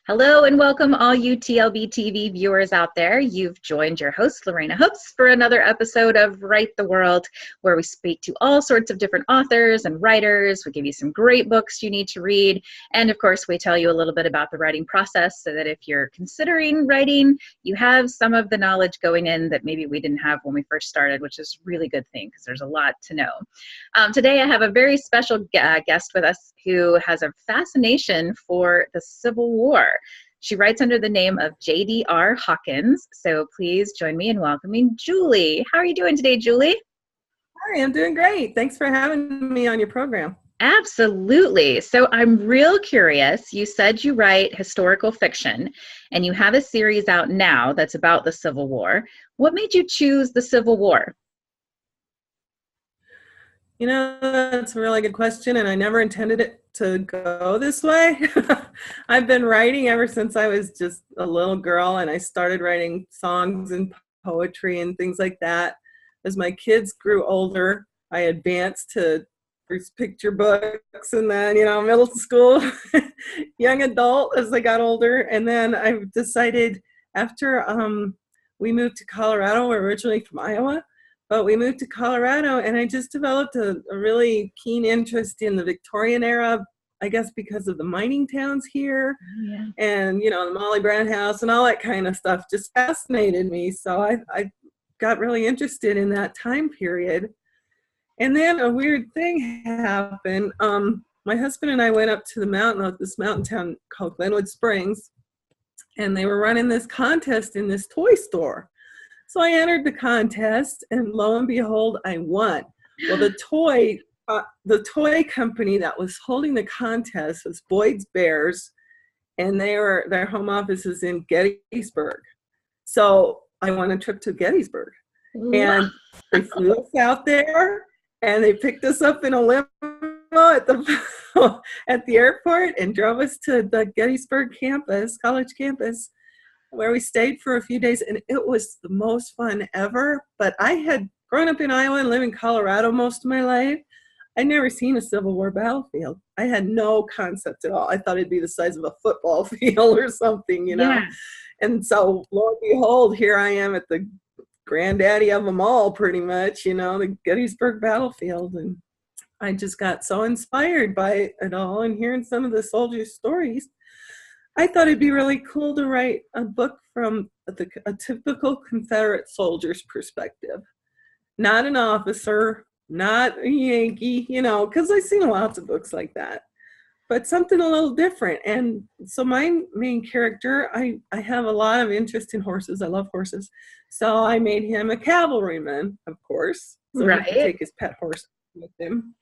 Hello and welcome all you TLBTV viewers out there. You've joined your host, Lorana for another episode of Write the World, where we speak to all sorts of different authors and writers. We give you some great books you need to read. And of course, we tell you a little bit about the writing process so that if you're considering writing, you have some of the knowledge going in that maybe we didn't have when we first started, which is a really good thing because there's a lot to know. Today, I have a very special guest with us who has a fascination for the Civil War. She writes under the name of J.D.R. Hawkins. So please join me in welcoming Julie. How are you doing today, Julie? Hi, I'm doing great. Thanks for having me on your program. Absolutely. So I'm real curious. You said you write historical fiction, and you have a series out now that's about the Civil War. What made you choose the Civil War? You know, that's a really good question, and I never intended it to go this way. I've been writing ever since I was just a little girl, and I started writing songs and poetry and things like that. As my kids grew older, I advanced to first picture books and then, middle school, young adult as I got older. And then I decided after we moved to Colorado, we're originally from Iowa, but we moved to Colorado, and I just developed a really keen interest in the Victorian era, I guess because of the mining towns here. Yeah. And, the Molly Brown house and all that kind of stuff just fascinated me. So I got really interested in that time period. And then a weird thing happened. My husband and I went up to the mountain, this mountain town called Glenwood Springs, and they were running this contest in this toy store. So I entered the contest, and lo and behold, I won. Well, the toy company that was holding the contest was Boyd's Bears, and their home office is in Gettysburg. So I won a trip to Gettysburg, and they flew us out there, and they picked us up in a limo at the airport and drove us to the Gettysburg campus, college campus, where we stayed for a few days, and it was the most fun ever. But I had grown up in Iowa and lived in Colorado most of my life. I'd never seen a Civil War battlefield. I had no concept at all. I thought it'd be the size of a football field or something, Yeah. And so, lo and behold, here I am at the granddaddy of them all, pretty much, the Gettysburg battlefield. And I just got so inspired by it all and hearing some of the soldiers' stories. I thought it'd be really cool to write a book from a typical Confederate soldier's perspective. Not an officer, not a Yankee, because I've seen lots of books like that, but something a little different. And so my main character, I have a lot of interest in horses. I love horses. So I made him a cavalryman, of course. So Right. he could take his pet horse with him.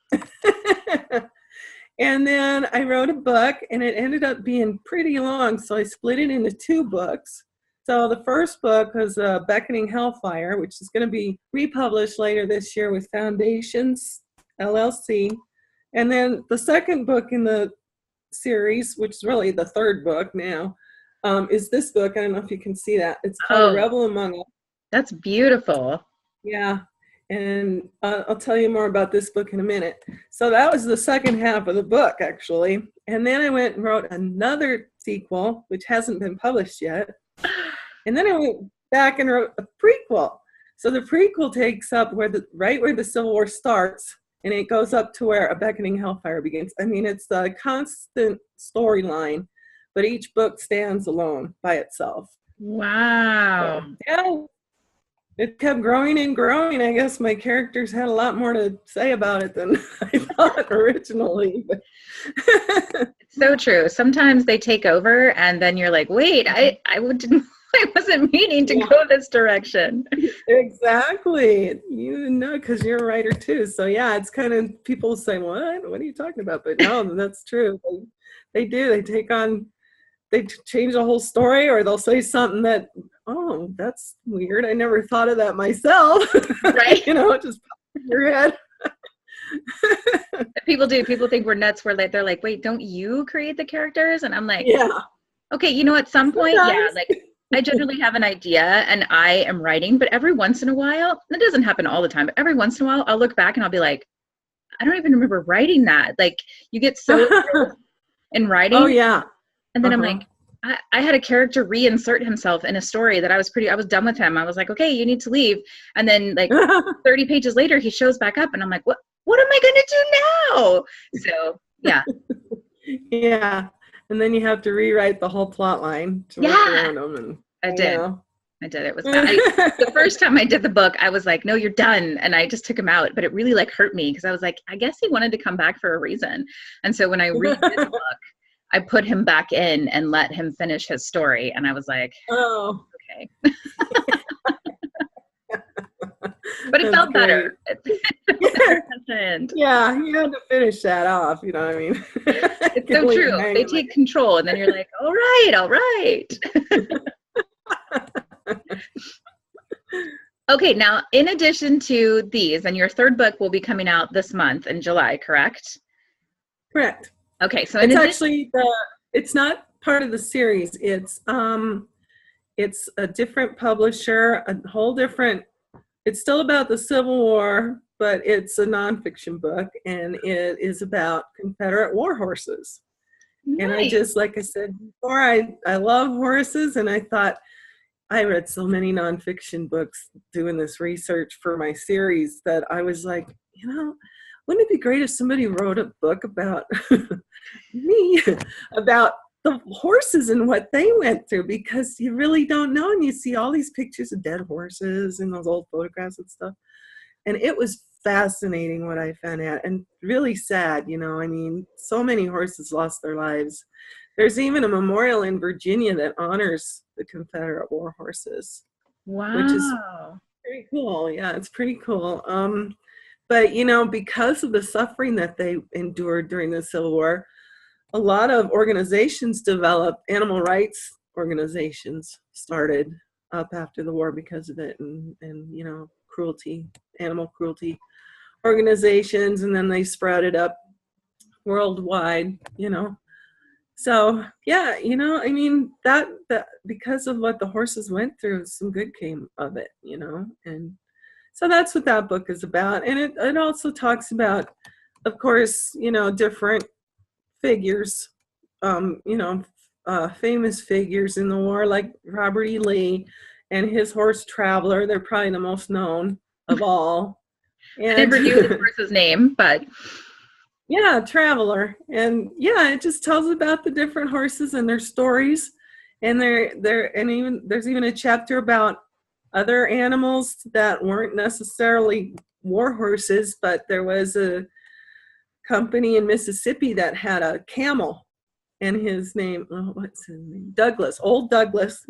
And then I wrote a book, and it ended up being pretty long, so I split it into two books. So the first book was Beckoning Hellfire, which is going to be republished later this year with Foundations, LLC. And then the second book in the series, which is really the third book now, is this book. I don't know if you can see that. It's called Rebel Among Us. That's beautiful. Yeah. And I'll tell you more about this book in a minute. So that was the second half of the book, actually. And then I went and wrote another sequel, which hasn't been published yet. And then I went back and wrote a prequel. So the prequel takes up right where the Civil War starts, and it goes up to where A Beckoning Hellfire begins. I mean, it's a constant storyline, but each book stands alone by itself. Wow. So, yeah. It kept growing and growing. I guess my characters had a lot more to say about it than I thought originally. It's so true. Sometimes they take over, and then you're like, wait, I wasn't meaning to go this direction. Exactly. You know, because you're a writer too. So yeah, it's kind of, people say, what are you talking about? But no, that's true. They do. They change the whole story, or they'll say something that, oh, that's weird. I never thought of that myself. Right. It just pops in your head. People do. People think we're nuts. They're like, wait, don't you create the characters? And I'm like, yeah. Okay, at some point, yeah, like I generally have an idea and I am writing, but every once in a while, that doesn't happen all the time, but every once in a while, I'll look back and I'll be like, I don't even remember writing that. Like, you get so in writing. Oh, yeah. And then I'm like, I had a character reinsert himself in a story that I was done with him. I was like, okay, you need to leave. And then like 30 pages later, he shows back up and I'm like, what am I going to do now? So yeah. Yeah. And then you have to rewrite the whole plot line to work around them. And I did. It was bad. The first time I did the book, I was like, no, you're done. And I just took him out, but it really like hurt me because I was like, I guess he wanted to come back for a reason. And so when I redid the book, I put him back in and let him finish his story. And I was like, oh, okay. But it felt better. Yeah, you had to finish that off, you know what I mean? It's so true. They take control and then you're like, all right. Okay, now in addition to these, and your third book will be coming out this month in July, correct? Correct. Okay, so it's actually it's not part of the series. It's a different publisher, a whole different. It's still about the Civil War, but it's a nonfiction book, and it is about Confederate war horses. Nice. And I just, like I said before, I love horses, and I thought I read so many nonfiction books doing this research for my series that I was like, wouldn't it be great if somebody wrote a book about me, about the horses and what they went through, because you really don't know. And you see all these pictures of dead horses and those old photographs and stuff. And it was fascinating what I found out, and really sad, I mean, so many horses lost their lives. There's even a memorial in Virginia that honors the Confederate war horses. Wow. Which is pretty cool. Yeah, it's pretty cool. But, because of the suffering that they endured during the Civil War, a lot of organizations developed, animal rights organizations started up after the war because of it, and cruelty, animal cruelty organizations, and then they sprouted up worldwide, So, yeah, I mean, that because of what the horses went through, some good came of it, and so that's what that book is about. And it also talks about, of course, different figures, famous figures in the war, like Robert E. Lee and his horse Traveler. They're probably the most known of all. And I never knew the horse's name, but yeah, Traveler. And yeah, it just tells about the different horses and their stories. And there's even a chapter about other animals that weren't necessarily war horses, but there was a company in Mississippi that had a camel, and his name, what's his name? Douglas, old Douglas.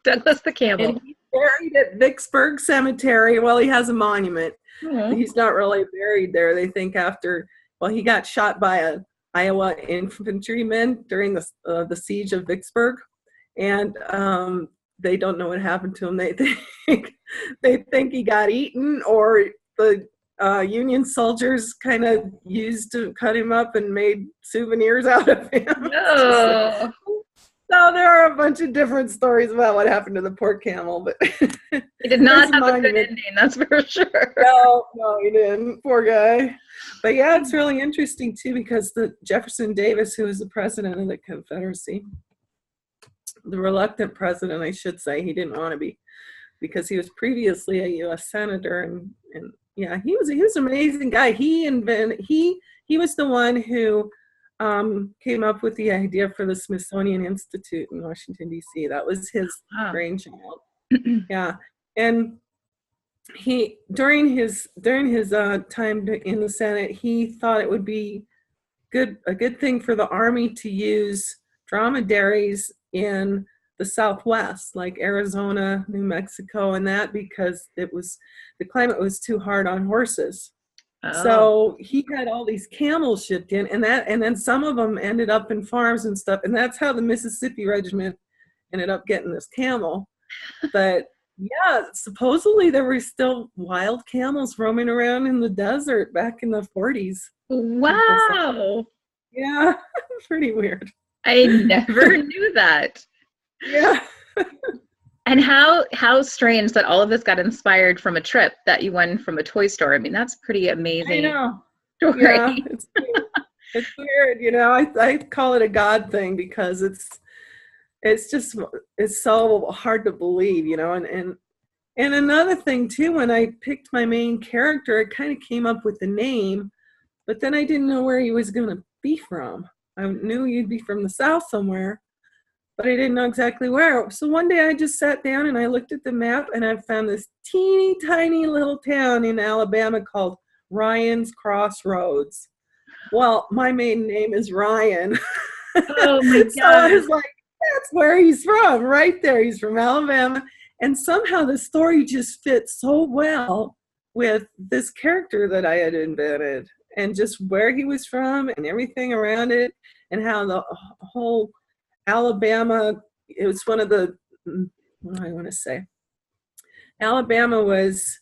Douglas the camel. And he's buried at Vicksburg Cemetery. Well, he has a monument. Mm-hmm. He's not really buried there. They think he got shot by an Iowa infantryman during the siege of Vicksburg, and they don't know what happened to him. They think he got eaten, or the Union soldiers kind of used to cut him up and made souvenirs out of him. Oh. So there are a bunch of different stories about what happened to the poor camel, but he did not have a good ending, that's for sure. No, he didn't. Poor guy. But yeah, it's really interesting too, because the Jefferson Davis, who was the president of the Confederacy, the reluctant president, I should say, he didn't want to be, because he was previously a U.S. senator, and yeah, he was an amazing guy. He was the one who came up with the idea for the Smithsonian Institute in Washington, D.C. That was his brainchild. Yeah, and he during his time in the Senate, he thought it would be a good thing for the Army to use dromedaries in the Southwest, like Arizona, New Mexico, and that, because the climate was too hard on horses. Oh. So he had all these camels shipped in, and then some of them ended up in farms and stuff, and that's how the Mississippi Regiment ended up getting this camel. But yeah, supposedly there were still wild camels roaming around in the desert back in the 40s. Wow. Yeah, pretty weird. I never knew that. Yeah. And how strange that all of this got inspired from a trip that you won from a toy store. I mean, that's pretty amazing. I know. Story. Yeah, it's weird. I call it a God thing, because it's just, it's so hard to believe, you know. And another thing too, when I picked my main character, I kind of came up with the name, but then I didn't know where he was going to be from. I knew he'd be from the South somewhere, but I didn't know exactly where. So one day I just sat down and I looked at the map, and I found this teeny tiny little town in Alabama called Ryan's Crossroads. Well, my maiden name is Ryan. Oh my So I God. was like, that's where he's from, right there. He's from Alabama. And somehow the story just fits so well with this character that I had invented, and just where he was from and everything around it, and how the whole Alabama, it was one of the, what do I want to say? Alabama was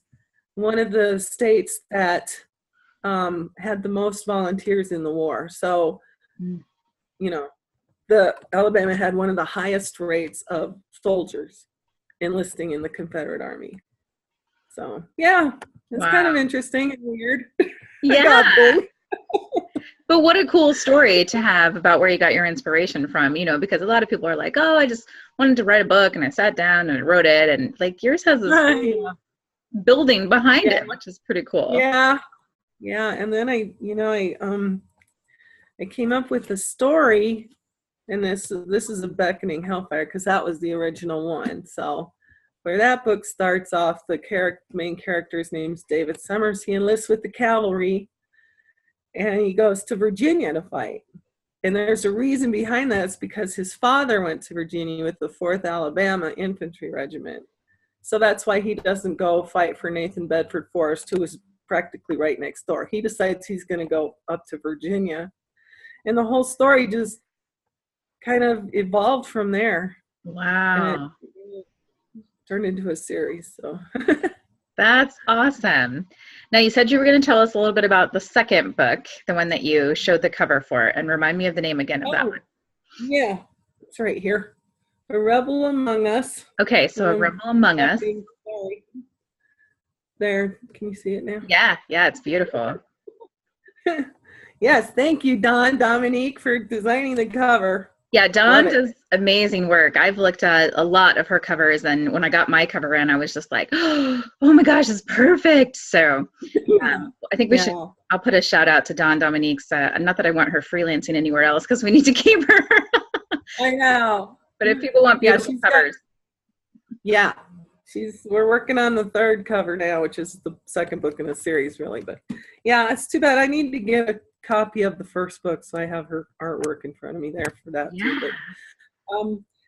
one of the states that had the most volunteers in the war. So, you know, the Alabama had one of the highest rates of soldiers enlisting in the Confederate Army. So, yeah, it's kind of interesting and weird. Yeah. But what a cool story to have about where you got your inspiration from, you know, because a lot of people are like, oh, I just wanted to write a book and I sat down and I wrote it. And like yours has this building behind it, which is pretty cool. Yeah. Yeah. And then I came up with a story, and this is a Beckoning Hellfire, because that was the original one. So where that book starts off, the main character's name's David Summers. He enlists with the cavalry, and he goes to Virginia to fight. And there's a reason behind that. It's because his father went to Virginia with the 4th Alabama Infantry Regiment. So that's why he doesn't go fight for Nathan Bedford Forrest, who was practically right next door. He decides he's going to go up to Virginia. And the whole story just kind of evolved from there. Wow. And it turned into a series. So that's awesome. Now, you said you were going to tell us a little bit about the second book, the one that you showed the cover for, and remind me of the name again of that one. Yeah, it's right here. A Rebel Among Us. Okay, so A Rebel Among Us. There, can you see it now? Yeah, it's beautiful. Yes, thank you, Dominique, for designing the cover. Yeah, Dawn does amazing work. I've looked at a lot of her covers, and when I got my cover in, I was just like, oh my gosh, it's perfect. So I think we should, I'll put a shout out to Dawn Dominique's, not that I want her freelancing anywhere else, because we need to keep her. I know. But if people want beautiful covers. We're working on the third cover now, which is the second book in the series, really. But yeah, it's too bad. I need to get a copy of the first book, so I have her artwork in front of me there for that too. But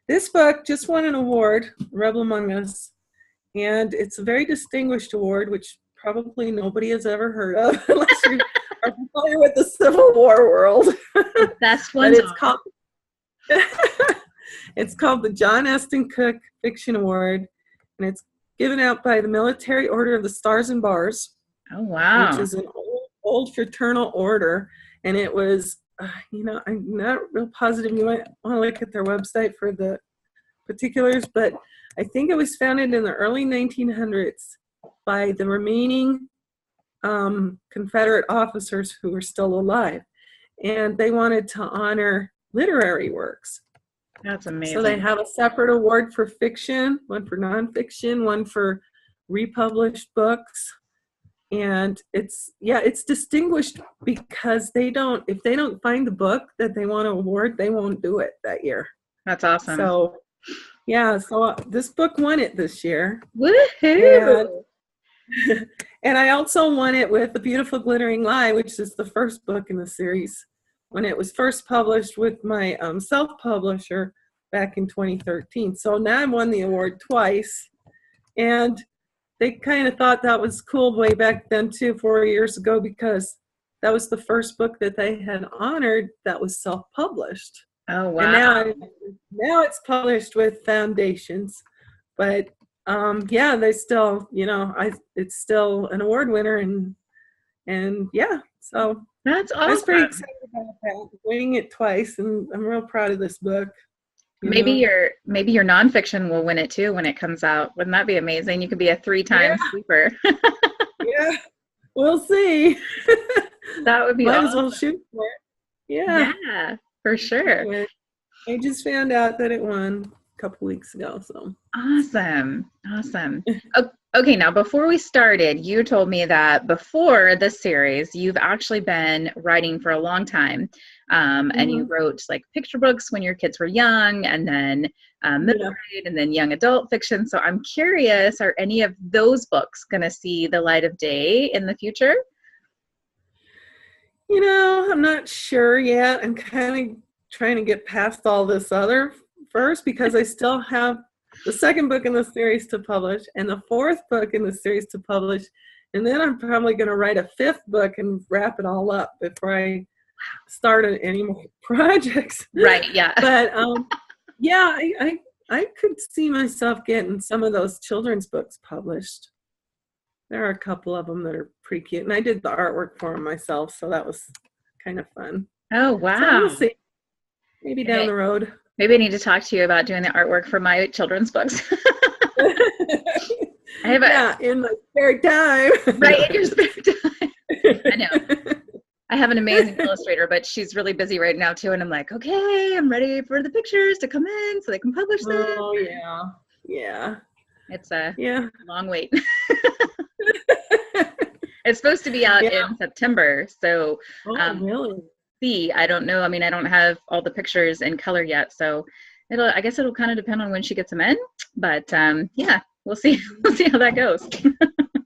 this book just won an award, Rebel Among Us, and it's a very distinguished award, which probably nobody has ever heard of unless you are familiar with the Civil War world. That's one. It's called the John Eston Cook Fiction Award, and it's given out by the Military Order of the Stars and Bars. Oh, wow. Which is an old fraternal order. And it was, I'm not real positive. You might want to look at their website for the particulars, but I think it was founded in the early 1900s by the remaining Confederate officers who were still alive. And they wanted to honor literary works. That's amazing. So they have a separate award for fiction, one for nonfiction, one for republished books. And it's distinguished because if they don't find the book that they want to award, they won't do it that year. That's awesome. So, this book won it this year. Woohoo! And I also won it with The Beautiful Glittering Lie, which is the first book in the series, when it was first published with my self-publisher back in 2013. So now I won the award twice. And they kind of thought that was cool way back then too, 4 years ago, because that was the first book that they had honored that was self-published. Oh, wow. And now it's published with Foundations. But they still, it's still an award winner, and so that's awesome. I was pretty excited about that, winning it twice, and I'm real proud of this book. Maybe your nonfiction will win it too when it comes out. Wouldn't that be amazing? You could be a 3-time sweeper. Yeah, we'll see. That would be Might awesome. as well shoot for it. Yeah, for sure. I just found out that it won a couple weeks ago. So Awesome. Awesome. Okay, now before we started, you told me that before this series, you've actually been writing for a long time. And you wrote like picture books when your kids were young, and then middle grade, and then young adult fiction. So I'm curious, are any of those books going to see the light of day in the future? I'm not sure yet. I'm kind of trying to get past all this other first, because I still have the second book in the series to publish and the fourth book in the series to publish. And then I'm probably going to write a fifth book and wrap it all up before I start any more projects. Right. Yeah. But yeah, I could see myself getting some of those children's books published. There are a couple of them that are pretty cute. And I did the artwork for them myself, so that was kind of fun. Oh, wow. So we'll see. Maybe down the road. Maybe I need to talk to you about doing the artwork for my children's books. In my spare time. Right, in your spare time. I know. I have an amazing illustrator, but she's really busy right now too. And I'm like, okay, I'm ready for the pictures to come in so they can publish them. Oh, yeah. Yeah. It's a long wait. It's supposed to be out in September. So, really? I don't know. I mean, I don't have all the pictures in color yet. So I guess it'll kind of depend on when she gets them in. But yeah, we'll see. We'll see how that goes.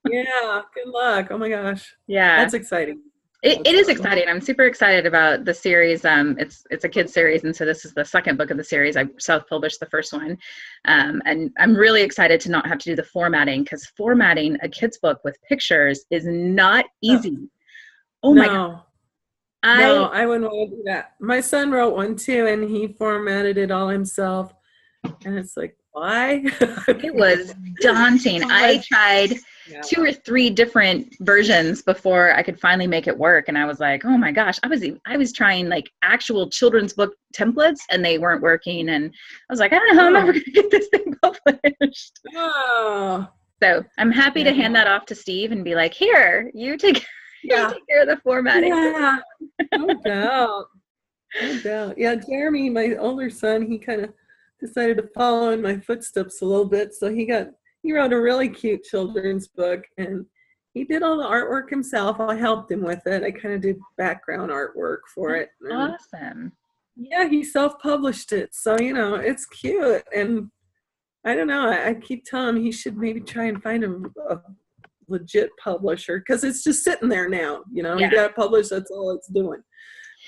Yeah. Good luck. Oh my gosh. Yeah. That's exciting. It is exciting. I'm super excited about the series. It's a kid's series, and so this is the second book of the series. I self-published the first one, and I'm really excited to not have to do the formatting, because formatting a kid's book with pictures is not easy. Oh my God. I wouldn't want to do that. My son wrote one too, and he formatted it all himself, and it's like, why? It was daunting. I tried 2 or 3 different versions before I could finally make it work. And I was like, oh my gosh, I was trying like actual children's book templates, and they weren't working. And I was like, I don't know how I'm ever going to get this thing published. Oh. So I'm happy to hand that off to Steve and be like, here, you take care of the formatting. Yeah, no doubt. No doubt. Yeah, Jeremy, my older son, he kind of decided to follow in my footsteps a little bit. So he wrote a really cute children's book, and he did all the artwork himself. I helped him with it. I kind of did background artwork for it. And awesome. Yeah, he self-published it. So, it's cute. And I don't know, I keep telling him he should maybe try and find a legit publisher, because it's just sitting there now. You got to publish, that's all it's doing.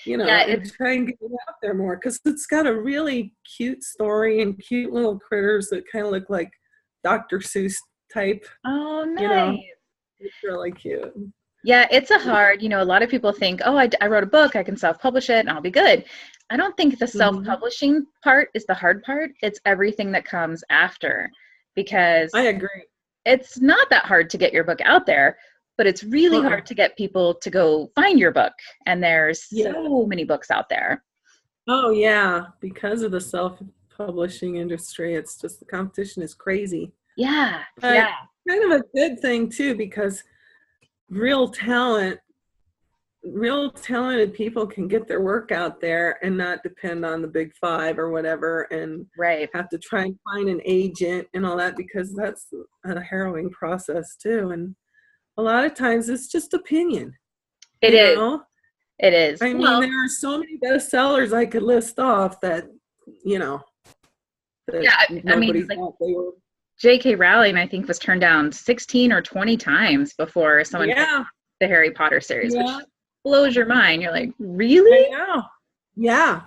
And try and get it out there more, because it's got a really cute story and cute little critters that kind of look like Dr. Seuss type. Oh, nice. It's really cute. Yeah, it's a hard, a lot of people think, oh, I wrote a book, I can self-publish it and I'll be good. I don't think the self-publishing part is the hard part. It's everything that comes after, because I agree. It's not that hard to get your book out there, but it's really hard to get people to go find your book. And there's so many books out there. Oh, yeah. Because of the self-publishing industry, it's just, the competition is crazy. Yeah. Kind of a good thing, too, because real talented people can get their work out there and not depend on the big 5 or whatever, and have to try and find an agent and all that, because that's a harrowing process, too. And a lot of times it's just opinion. It is. It is. I mean, there are so many bestsellers I could list off that, that nobody thought they were. J.K. Rowling, I think, was turned down 16 or 20 times before someone picked the Harry Potter series, which blows your mind. You're like, really? I know. Yeah.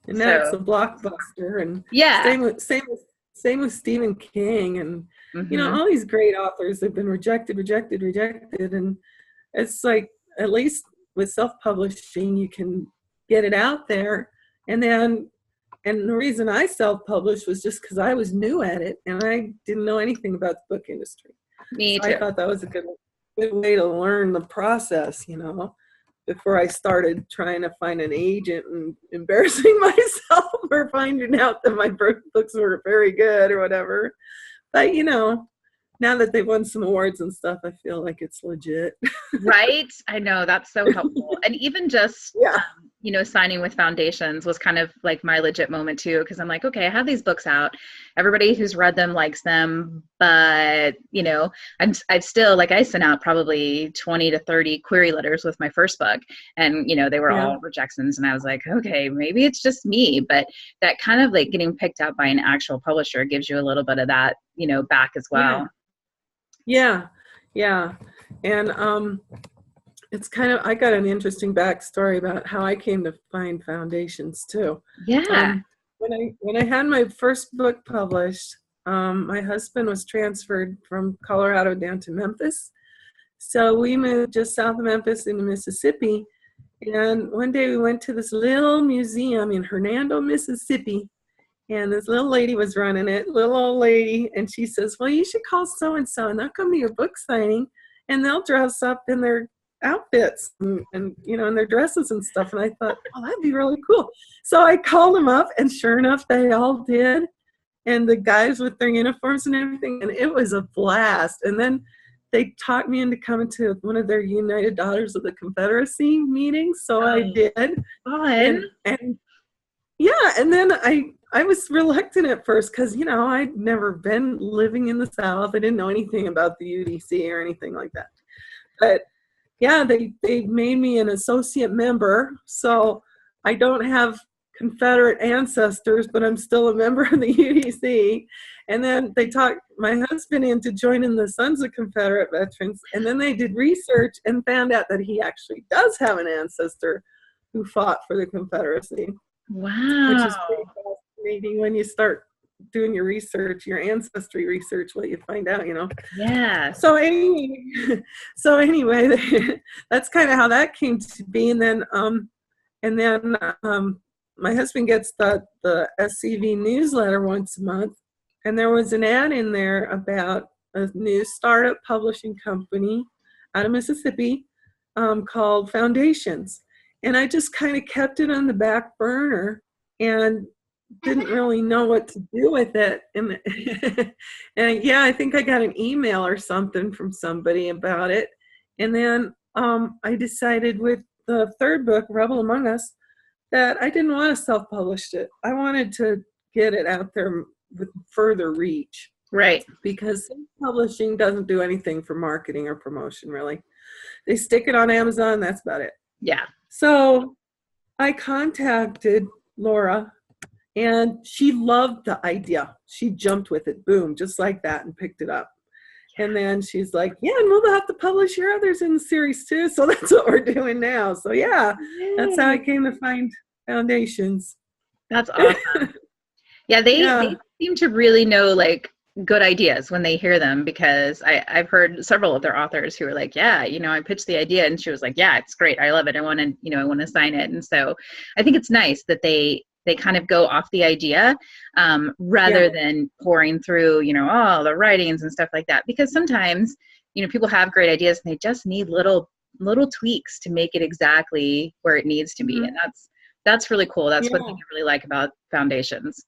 And that's a blockbuster. And same with Stephen King, and all these great authors have been rejected, and it's like, at least with self-publishing, you can get it out there. And the reason I self-published was just because I was new at it, and I didn't know anything about the book industry. Me too. I thought that was a good way to learn the process, before I started trying to find an agent and embarrassing myself for finding out that my books were very good or whatever. But, now that they've won some awards and stuff, I feel like it's legit. Right? I know, that's so helpful. And even just you know, signing with foundations was kind of like my legit moment too, because I'm like, okay, I have these books out. Everybody who's read them likes them, but you know, I've still, like, I sent out probably 20 to 30 query letters with my first book, and you know, they were Yeah. all rejections, and I was like, okay, maybe it's just me. But that kind of like getting picked up by an actual publisher gives you a little bit of that, you know, back as well. Yeah. Yeah. And it's kind of, I got an interesting backstory about how I came to find foundations too. Yeah. When I had my first book published, my husband was transferred from Colorado down to Memphis. So we moved just south of Memphis into Mississippi. And one day we went to this little museum in Hernando, Mississippi. And this little lady was running it, little old lady. And she says, well, you should call so-and-so and they'll come to your book signing and they'll dress up in their outfits and you know, in their dresses and stuff. And I thought, oh, that'd be really cool. So I called them up and sure enough, they all did. And the guys with their uniforms and everything. And it was a blast. And then they talked me into coming to one of their United Daughters of the Confederacy meetings. So I did. Fun. And yeah, and then I was reluctant at first because, you know, I'd never been living in the South. I didn't know anything about the UDC or anything like that. But yeah, they made me an associate member. So I don't have Confederate ancestors, but I'm still a member of the UDC. And then they talked my husband into joining the Sons of Confederate Veterans. And then they did research and found out that he actually does have an ancestor who fought for the Confederacy. Wow. Which is pretty fascinating when you start doing your research, your ancestry research, what you find out, you know. Yeah. So anyway, that's kind of how that came to be. And then my husband gets the SCV newsletter once a month, and there was an ad in there about a new startup publishing company out of Mississippi called Foundations. And I just kind of kept it on the back burner and didn't really know what to do with it. And, and yeah, I think I got an email or something from somebody about it. And then I decided with the third book, Rebel Among Us, that I didn't want to self-publish it. I wanted to get it out there with further reach. Right. Because self-publishing doesn't do anything for marketing or promotion, really. They stick it on Amazon, that's about it. Yeah. So I contacted Laura, and she loved the idea. She jumped with it, boom, just like that, and picked it up. And then she's like, yeah, and we'll have to publish your others in the series too. So that's what we're doing now. So yeah, that's how I came to find Foundations. That's awesome. Yeah, they seem to really know like good ideas when they hear them, because I've heard several of their authors who are like, yeah, you know, I pitched the idea and she was like, yeah, it's great. I love it. I want to, you know, I want to sign it. And so I think it's nice that they kind of go off the idea rather than pouring through, you know, all the writings and stuff like that. Because sometimes, you know, people have great ideas and they just need little tweaks to make it exactly where it needs to be. And that's really cool. That's what I really like about Foundations.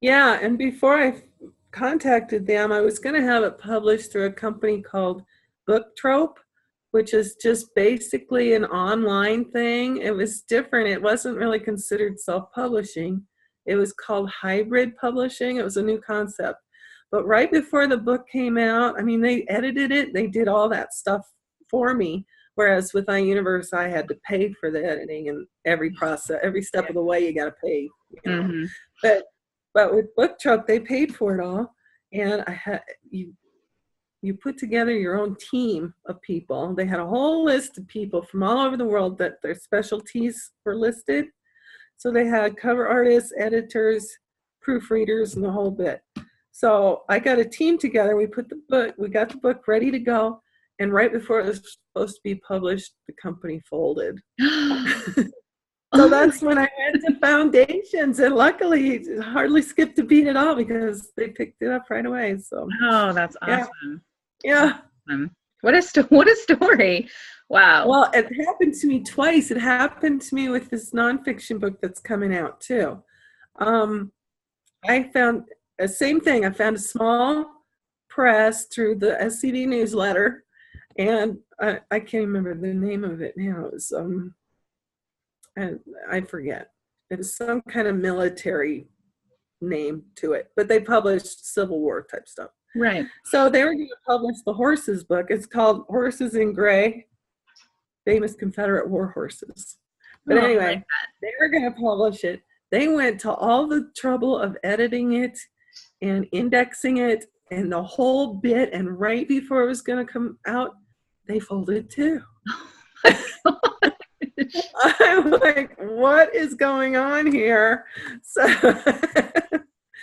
Yeah, and before I contacted them, I was going to have it published through a company called Book Trope, which is just basically an online thing. It was different. It wasn't really considered self-publishing. It was called hybrid publishing. It was a new concept. But right before the book came out, I mean, they edited it. They did all that stuff for me. Whereas with iUniverse, I had to pay for the editing and every process, every step of the way, you got to pay. You know? But with Book Trope, they paid for it all, and I had you put together your own team of people. They had a whole list of people from all over the world that their specialties were listed. So they had cover artists, editors, proofreaders, and the whole bit. So I got a team together. We got the book ready to go. And right before it was supposed to be published, the company folded. So that's when I went to Foundations, and luckily it hardly skipped a beat at all because they picked it up right away. So that's awesome. Yeah. Awesome. What a story. Wow. Well, it happened to me twice. It happened to me with this nonfiction book that's coming out too. I found the same thing. I found a small press through the SCD newsletter, and I can't remember the name of it now. It was and I forget. It was some kind of military name to it, but they published Civil War type stuff. Right. So they were going to publish the horses book. It's called Horses in Gray, Famous Confederate War Horses. But Oh, I anyway, like they were going to publish it. They went to all the trouble of editing it and indexing it and the whole bit. And right before it was going to come out, they folded too. I'm like, what is going on here? So,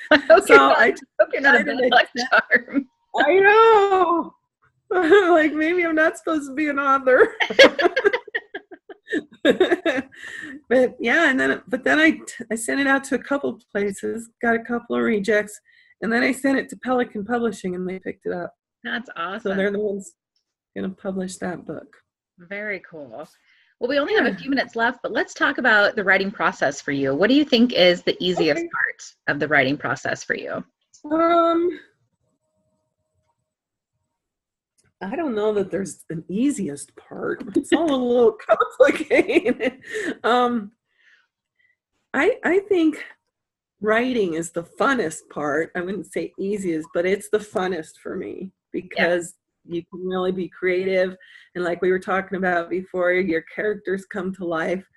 I hope I you're not a bad luck charm. I know. Like, maybe I'm not supposed to be an author. But yeah, but then I sent it out to a couple places, got a couple of rejects, and then I sent it to Pelican Publishing, and they picked it up. That's awesome. So they're the ones going to publish that book. Very cool. Well, we only have a few minutes left, but let's talk about the writing process for you. What do you think is the easiest part of the writing process for you? I don't know that there's an easiest part. It's all a little complicated. I think writing is the funnest part. I wouldn't say easiest, but it's the funnest for me because you can really be creative. And like we were talking about before, your characters come to life.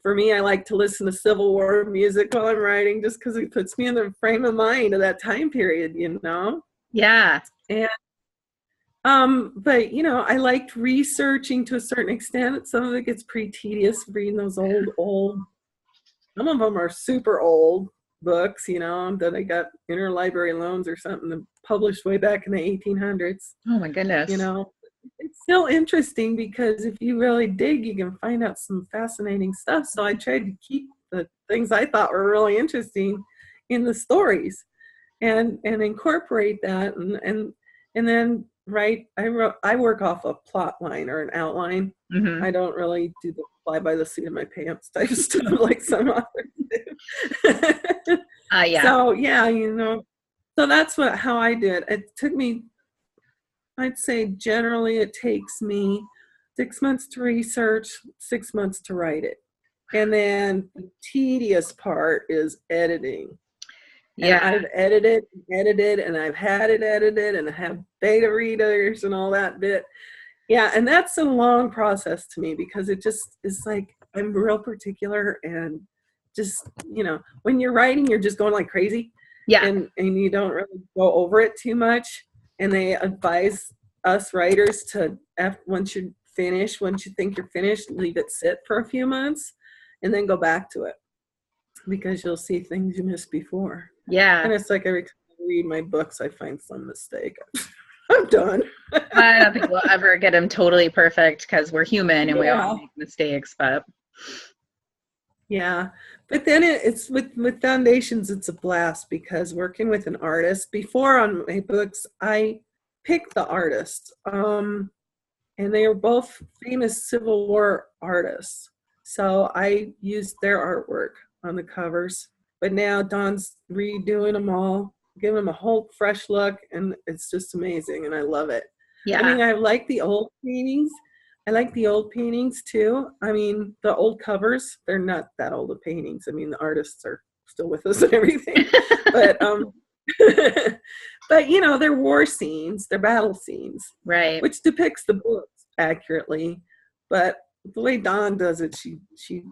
For me, I like to listen to Civil War music while I'm writing just because it puts me in the frame of mind of that time period, you know? Yeah. And but you know, I liked researching to a certain extent. Some of it gets pretty tedious reading those old, some of them are super old books, you know, that I got interlibrary loans or something published way back in the 1800s. Oh my goodness. You know, it's still interesting because if you really dig, you can find out some fascinating stuff. So I tried to keep the things I thought were really interesting in the stories and incorporate that and then I work off a plot line or an outline. Mm-hmm. I don't really do the fly by the seat of my pants type of stuff like some others do. Yeah. So yeah, you know, so that's how I did. It took me, I'd say generally it takes me 6 months to research, 6 months to write it. And then the tedious part is editing. Yeah. And I've edited, and I've had it edited, and I have beta readers and all that bit. Yeah, and that's a long process to me because it just is like I'm real particular and just, you know, when you're writing, you're just going like crazy. Yeah. And you don't really go over it too much. And they advise us writers to, once you think you're finished, leave it sit for a few months and then go back to it because you'll see things you missed before. Yeah. And it's like every time I read my books, I find some mistake. I'm done. I don't think we'll ever get them totally perfect because we're human and we all make mistakes, but. Yeah. But then it's with foundations, it's a blast because working with an artist, before on my books, I picked the artists. And they were both famous Civil War artists. So I used their artwork on the covers. But now Dawn's redoing them all, giving them a whole fresh look, and it's just amazing, and I love it. Yeah. I mean, I like the old paintings. I like the old paintings too. I mean, the old covers, they're not that old of paintings. I mean, the artists are still with us and everything. But but you know, they're war scenes, they're battle scenes. Right. Which depicts the books accurately. But the way Dawn does it, she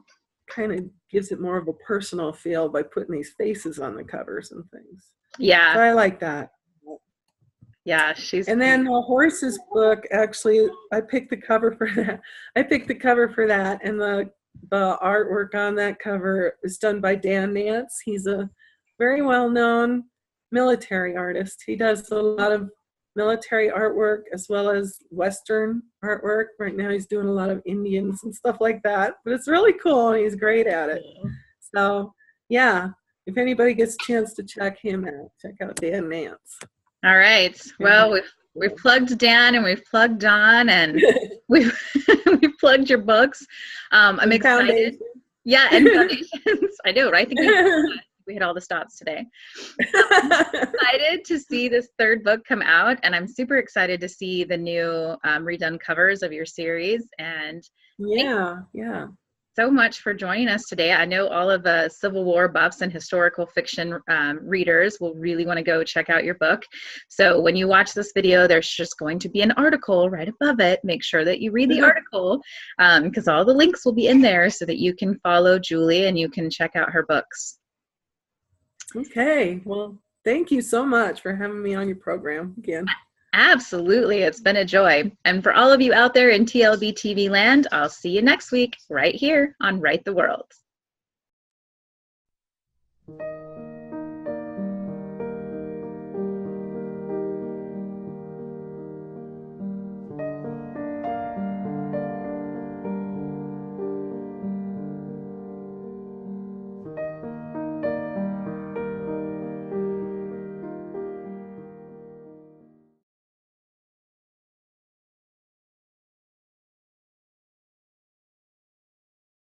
kind of gives it more of a personal feel by putting these faces on the covers and things. Yeah. So I like that. Yeah, and then the horses book, actually, I picked the cover for that. And the artwork on that cover is done by Dan Nance. He's a very well-known military artist. He does a lot of military artwork as well as Western artwork. Right now he's doing a lot of Indians and stuff like that. But it's really cool and he's great at it. So, yeah, if anybody gets a chance to check him out, check out Dan Nance. All right. Well, we've plugged Dan and we've plugged Dawn and we've plugged your books. I'm excited. Foundation. Yeah, and foundations. I know, right? I think we hit all the stops today. I'm excited to see this third book come out, and I'm super excited to see the new redone covers of your series. And yeah. so much for joining us today. I know all of the Civil War buffs and historical fiction readers will really want to go check out your book. So when you watch this video, there's just going to be an article right above it. Make sure that you read the article because all the links will be in there so that you can follow Julie and you can check out her books. Okay, well, thank you so much for having me on your program again. Absolutely. It's been a joy. And for all of you out there in TLBTV land, I'll see you next week right here on Right the World.